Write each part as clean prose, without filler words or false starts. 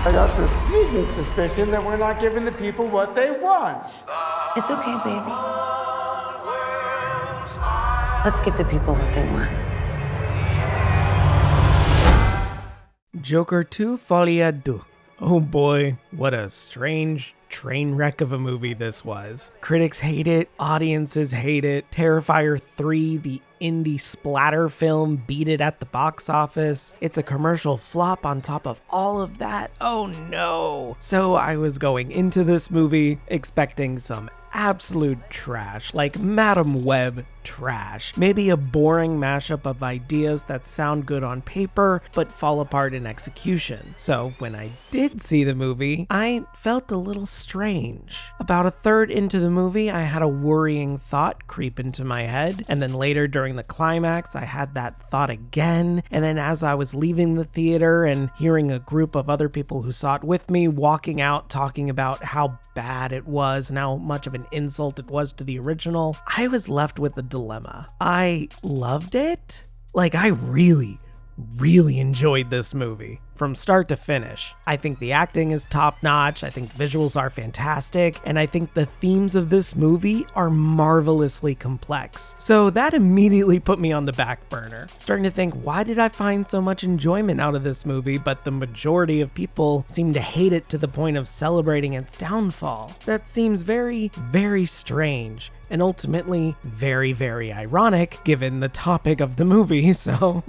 I got the sneaking suspicion that we're not giving the people what they want. It's okay, baby. Let's give the people what they want. Joker 2 FOLIE À DEUX. Oh boy, what a strange train wreck of a movie this was. Critics hate it, audiences hate it. Terrifier 3, the indie splatter film, beat it at the box office. It's a commercial flop on top of all of that. Oh no! So I was going into this movie expecting some absolute trash, like Madam Web trash. Maybe a boring mashup of ideas that sound good on paper, but fall apart in execution. So when I did see the movie, I felt a little strange. About a third into the movie, I had a worrying thought creep into my head, and then later during the climax, I had that thought again, and then as I was leaving the theater and hearing a group of other people who saw it with me walking out talking about how bad it was and how much of an insult it was to the original, I was left with a dilemma. I loved it. Like, I really enjoyed this movie from start to finish. I think the acting is top notch, I think visuals are fantastic, and I think the themes of this movie are marvelously complex. So that immediately put me on the back burner, starting to think, why did I find so much enjoyment out of this movie, but the majority of people seem to hate it to the point of celebrating its downfall? That seems very, very strange. And ultimately, very, very ironic given the topic of the movie, so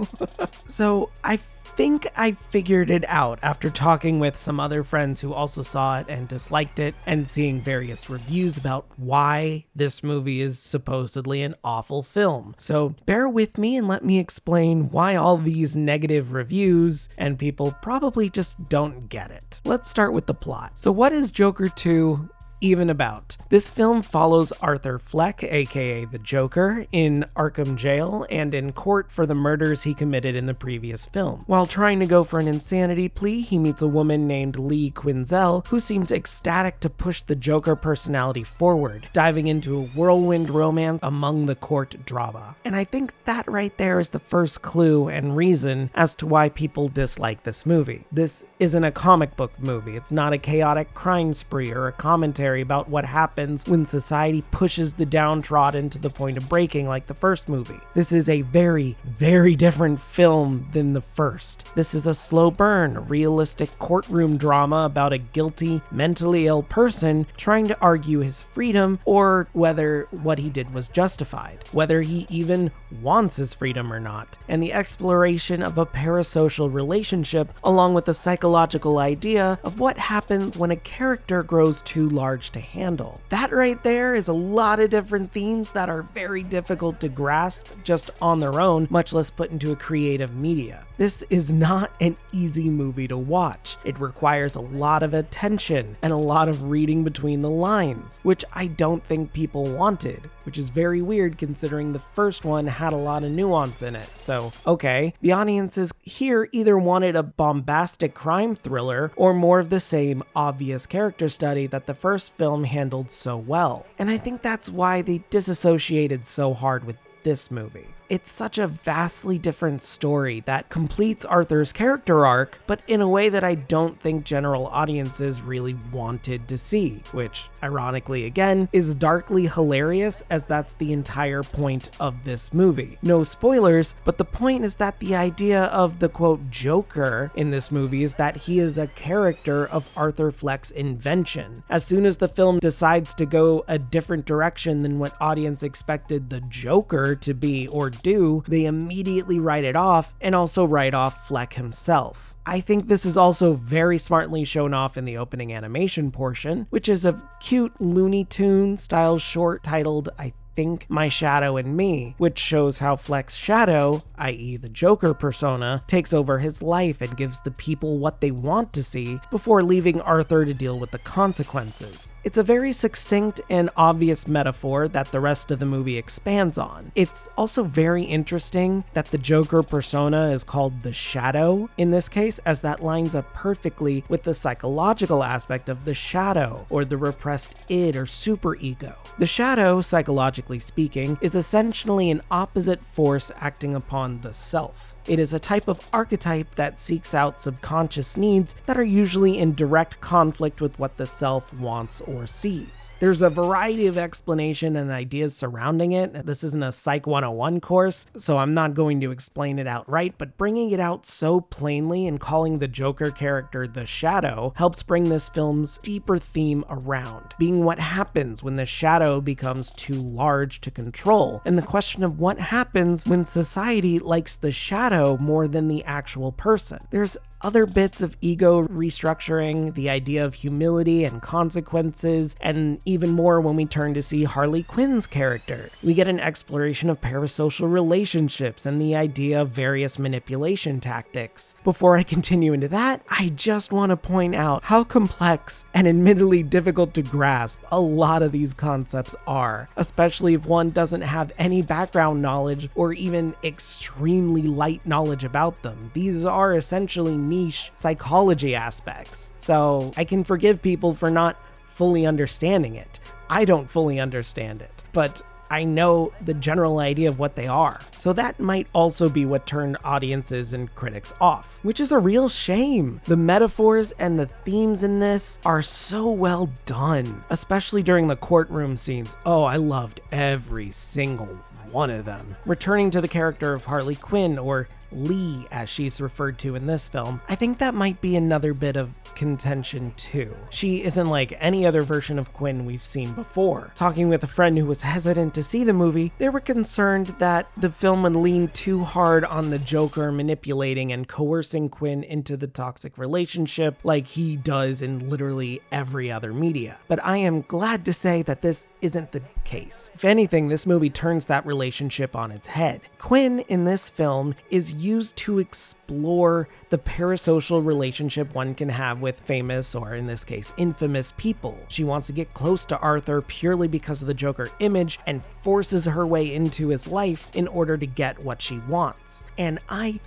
I think I figured it out after talking with some other friends who also saw it and disliked it, and seeing various reviews about why this movie is supposedly an awful film. So bear with me and let me explain why all these negative reviews and people probably just don't get it. Let's start with the plot. So what is Joker 2 even about? This film follows Arthur Fleck, aka the Joker, in Arkham Jail and in court for the murders he committed in the previous film. While trying to go for an insanity plea, he meets a woman named Lee Quinzel who seems ecstatic to push the Joker personality forward, diving into a whirlwind romance among the court drama. And I think that right there is the first clue and reason as to why people dislike this movie. This isn't a comic book movie. It's not a chaotic crime spree or a commentary about what happens when society pushes the downtrodden to the point of breaking like the first movie. This is a very, very different film than the first. This is a slow burn, a realistic courtroom drama about a guilty, mentally ill person trying to argue his freedom or whether what he did was justified, whether he even wants his freedom or not, and the exploration of a parasocial relationship along with the psychological idea of what happens when a character grows too large to handle. That right there is a lot of different themes that are very difficult to grasp just on their own, much less put into a creative media. This is not an easy movie to watch. It requires a lot of attention and a lot of reading between the lines, which I don't think people wanted, which is very weird considering the first one had a lot of nuance in it. So, okay, the audiences here either wanted a bombastic crime thriller or more of the same obvious character study that the first film handled so well. And I think that's why they disassociated so hard with this movie. It's such a vastly different story that completes Arthur's character arc, but in a way that I don't think general audiences really wanted to see, which, ironically again, is darkly hilarious as that's the entire point of this movie. No spoilers, but the point is that the idea of the quote Joker in this movie is that he is a character of Arthur Fleck's invention. As soon as the film decides to go a different direction than what audience expected the Joker to be or do, they immediately write it off and also write off Fleck himself. I think this is also very smartly shown off in the opening animation portion, which is a cute Looney Tunes style short titled, I think, My Shadow and Me, which shows how Fleck's shadow, i.e. the Joker persona, takes over his life and gives the people what they want to see before leaving Arthur to deal with the consequences. It's a very succinct and obvious metaphor that the rest of the movie expands on. It's also very interesting that the Joker persona is called the Shadow in this case, as that lines up perfectly with the psychological aspect of the shadow, or the repressed id or superego. The shadow, psychologically speaking, is essentially an opposite force acting upon the self. It is a type of archetype that seeks out subconscious needs that are usually in direct conflict with what the self wants or sees. There's a variety of explanation and ideas surrounding it. This isn't a Psych 101 course, so I'm not going to explain it outright, but bringing it out so plainly and calling the Joker character the Shadow helps bring this film's deeper theme around, being what happens when the shadow becomes too large to control, and the question of what happens when society likes the shadow more than the actual person. There's other bits of ego restructuring, the idea of humility and consequences, and even more when we turn to see Harley Quinn's character. We get an exploration of parasocial relationships and the idea of various manipulation tactics. Before I continue into that, I just want to point out how complex and admittedly difficult to grasp a lot of these concepts are, especially if one doesn't have any background knowledge or even extremely light knowledge about them. These are essentially niche psychology aspects, so I can forgive people for not fully understanding it. I don't fully understand it, but I know the general idea of what they are. So that might also be what turned audiences and critics off, which is a real shame. The metaphors and the themes in this are so well done, especially during the courtroom scenes. Oh, I loved every single one of them. Returning to the character of Harley Quinn, or Lee as she's referred to in this film, I think that might be another bit of contention too. She isn't like any other version of Quinn we've seen before. Talking with a friend who was hesitant to see the movie, they were concerned that the film would lean too hard on the Joker manipulating and coercing Quinn into the toxic relationship like he does in literally every other media. But I am glad to say that this isn't the case. If anything, this movie turns that relationship on its head. Quinn in this film is used to explore the parasocial relationship one can have with famous, or in this case, infamous people. She wants to get close to Arthur purely because of the Joker image and forces her way into his life in order to get what she wants. And I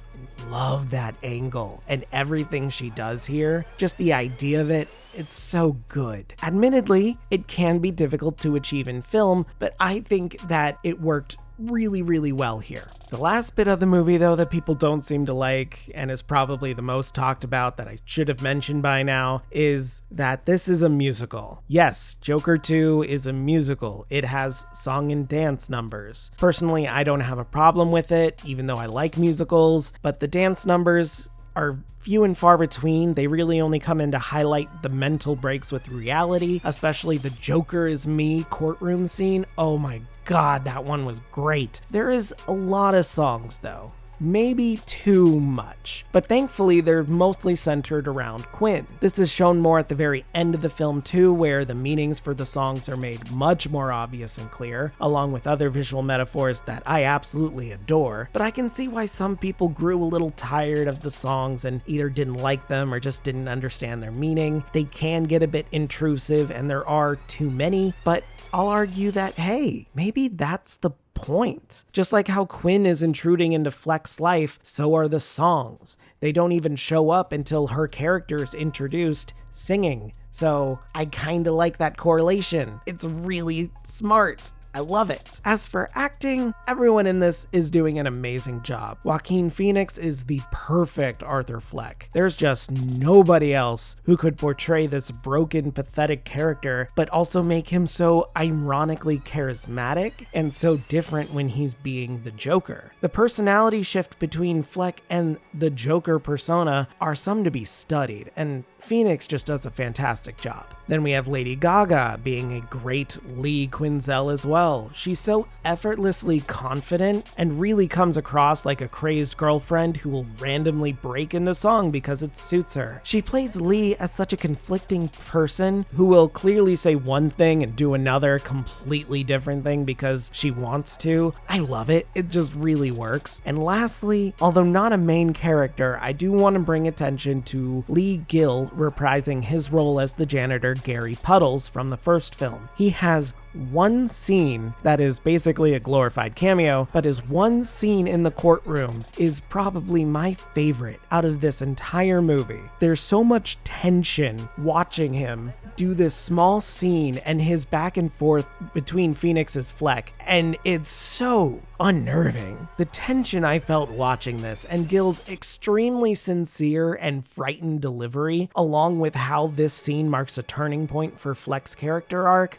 love that angle and everything she does here. Just the idea of it, it's so good. Admittedly, it can be difficult to achieve in film, but I think that it worked really well here. The last bit of the movie though that people don't seem to like, and is probably the most talked about that I should have mentioned by now, is that this is a musical. Yes, Joker 2 is a musical. It has song and dance numbers. Personally, I don't have a problem with it, even though I like musicals, but the dance numbers are few and far between. They really only come in to highlight the mental breaks with reality, especially the Joker is me courtroom scene. Oh my god, that one was great. There is a lot of songs though. Maybe too much, but thankfully they're mostly centered around Quinn. This is shown more at the very end of the film too, where the meanings for the songs are made much more obvious and clear, along with other visual metaphors that I absolutely adore, but I can see why some people grew a little tired of the songs and either didn't like them or just didn't understand their meaning. They can get a bit intrusive and there are too many, but I'll argue that, hey, maybe that's the point. Just like how Quinn is intruding into Flek's life, so are the songs. They don't even show up until her character is introduced singing. So I kinda like that correlation. It's really smart. I love it. As for acting, everyone in this is doing an amazing job. Joaquin Phoenix is the perfect Arthur Fleck. There's just nobody else who could portray this broken, pathetic character, but also make him so ironically charismatic and so different when he's being the Joker. The personality shift between Fleck and the Joker persona are some to be studied, and Phoenix just does a fantastic job. Then we have Lady Gaga being a great Lee Quinzel as well. She's so effortlessly confident and really comes across like a crazed girlfriend who will randomly break into song because it suits her. She plays Lee as such a conflicting person who will clearly say one thing and do another completely different thing because she wants to. I love it. It just really works. And lastly, although not a main character, I do want to bring attention to Lee Gill, reprising his role as the janitor Gary Puddles from the first film. He has one scene that is basically a glorified cameo, but his one scene in the courtroom is probably my favorite out of this entire movie. There's so much tension watching him do this small scene and his back and forth between Phoenix's Flek, and it's so unnerving. The tension I felt watching this, and Gil's extremely sincere and frightened delivery, along with how this scene marks a turning point for Flek's character arc,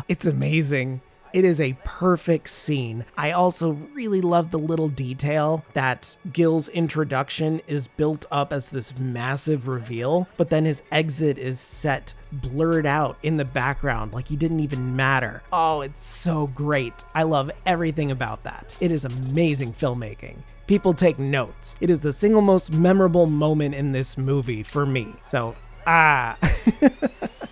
it's amazing. It is a perfect scene. I also really love the little detail that Gil's introduction is built up as this massive reveal, but then his exit is set blurred out in the background like he didn't even matter. Oh, it's so great. I love everything about that. It is amazing filmmaking. People take notes. It is the single most memorable moment in this movie for me. So,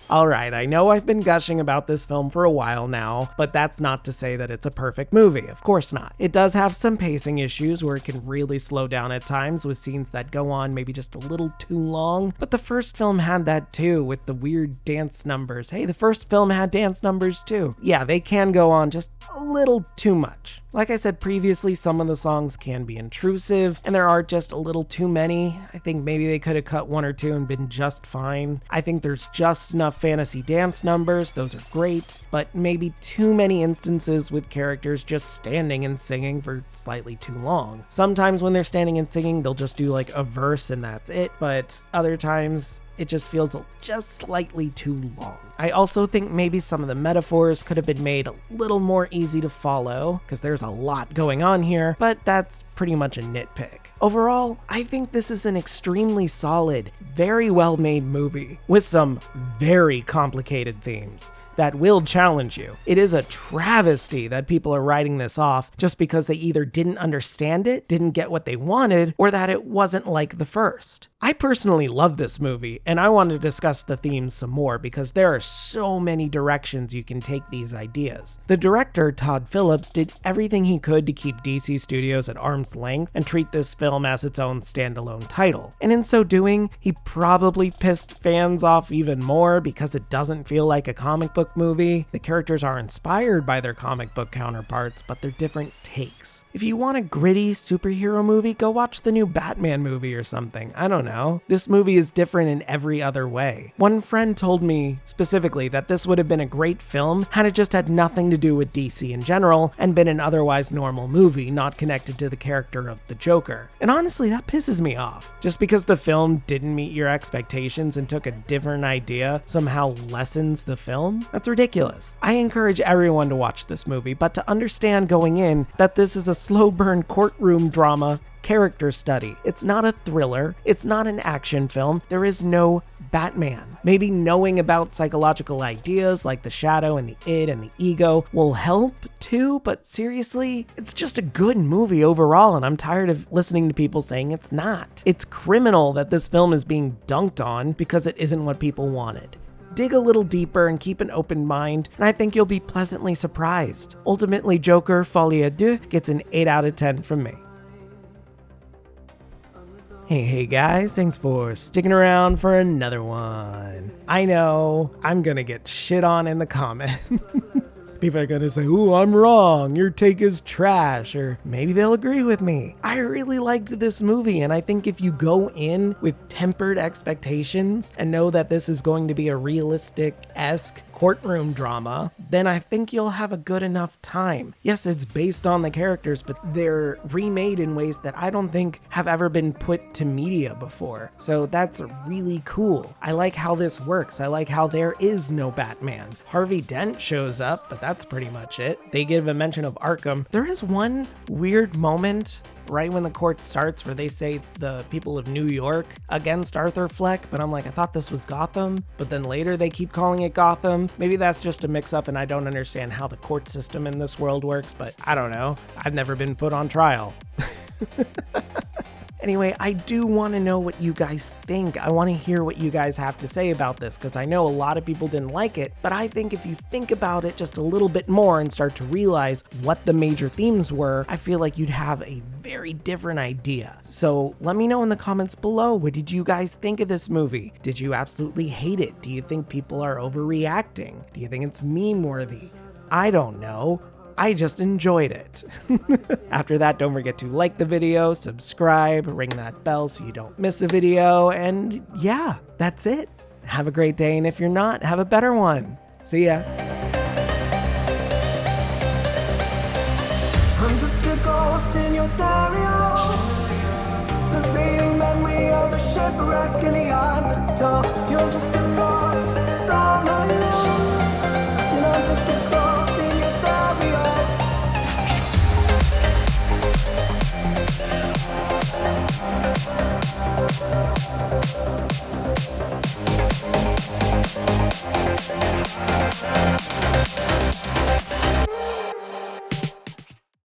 Alright, I know I've been gushing about this film for a while now, but that's not to say that it's a perfect movie. Of course not. It does have some pacing issues where it can really slow down at times with scenes that go on maybe just a little too long, but the first film had that too with the weird dance numbers. Hey, the first film had dance numbers too. Yeah, they can go on just a little too much. Like I said previously, some of the songs can be intrusive, and there are just a little too many. I think maybe they could have cut one or two and been just fine. I think there's just enough fantasy dance numbers, those are great, but maybe too many instances with characters just standing and singing for slightly too long. Sometimes when they're standing and singing, they'll just do like a verse and that's it, but other times, it just feels just slightly too long. I also think maybe some of the metaphors could have been made a little more easy to follow, because there's a lot going on here, but that's pretty much a nitpick. Overall, I think this is an extremely solid, very well made movie with some very complicated themes that will challenge you. It is a travesty that people are writing this off just because they either didn't understand it, didn't get what they wanted, or that it wasn't like the first. I personally love this movie, and I want to discuss the themes some more because there are so many directions you can take these ideas. The director, Todd Phillips, did everything he could to keep DC Studios at arm's length and treat this film as its own standalone title. And in so doing, he probably pissed fans off even more because it doesn't feel like a comic book movie. The characters are inspired by their comic book counterparts, but they're different takes. If you want a gritty superhero movie, go watch the new Batman movie or something. I don't know. This movie is different in every other way. One friend told me specifically that this would have been a great film had it just had nothing to do with DC in general and been an otherwise normal movie, not connected to the character of the Joker. And honestly, that pisses me off. Just because the film didn't meet your expectations and took a different idea somehow lessens the film? That's ridiculous. I encourage everyone to watch this movie, but to understand going in that this is a slow burn courtroom drama character study. It's not a thriller. It's not an action film. There is no Batman. Maybe knowing about psychological ideas like the shadow and the id and the ego will help too, but seriously, it's just a good movie overall, and I'm tired of listening to people saying it's not. It's criminal that this film is being dunked on because it isn't what people wanted. Dig a little deeper and keep an open mind, and I think you'll be pleasantly surprised. Ultimately, Joker FOLIE À DEUX gets an 8 out of 10 from me. Hey guys, thanks for sticking around for another one. I know, I'm gonna get shit on in the comments. People are gonna say, ooh, I'm wrong, your take is trash, or maybe they'll agree with me. I really liked this movie, and I think if you go in with tempered expectations and know that this is going to be a realistic-esque courtroom drama, then I think you'll have a good enough time. Yes, it's based on the characters, but they're remade in ways that I don't think have ever been put to media before. So that's really cool. I like how this works. I like how there is no Batman. Harvey Dent shows up, but that's pretty much it. They give a mention of Arkham. There is one weird moment right when the court starts where they say it's the people of New York against Arthur Fleck, but I'm like, I thought this was Gotham, but then later they keep calling it Gotham. Maybe that's just a mix-up and I don't understand how the court system in this world works, but I don't know. I've never been put on trial. Anyway, I do want to know what you guys think. I want to hear what you guys have to say about this because I know a lot of people didn't like it, but I think if you think about it just a little bit more and start to realize what the major themes were, I feel like you'd have a very different idea. So let me know in the comments below, what did you guys think of this movie? Did you absolutely hate it? Do you think people are overreacting? Do you think it's meme worthy? I don't know. I just enjoyed it. After that, don't forget to like the video, subscribe, ring that bell so you don't miss a video, and yeah, that's it. Have a great day, and if you're not, have a better one. See ya. I'm just a ghost in your stereo, the fading memory of a shipwreck in the undertow. You're just a lost song, and I'm just a ghost in your stereo.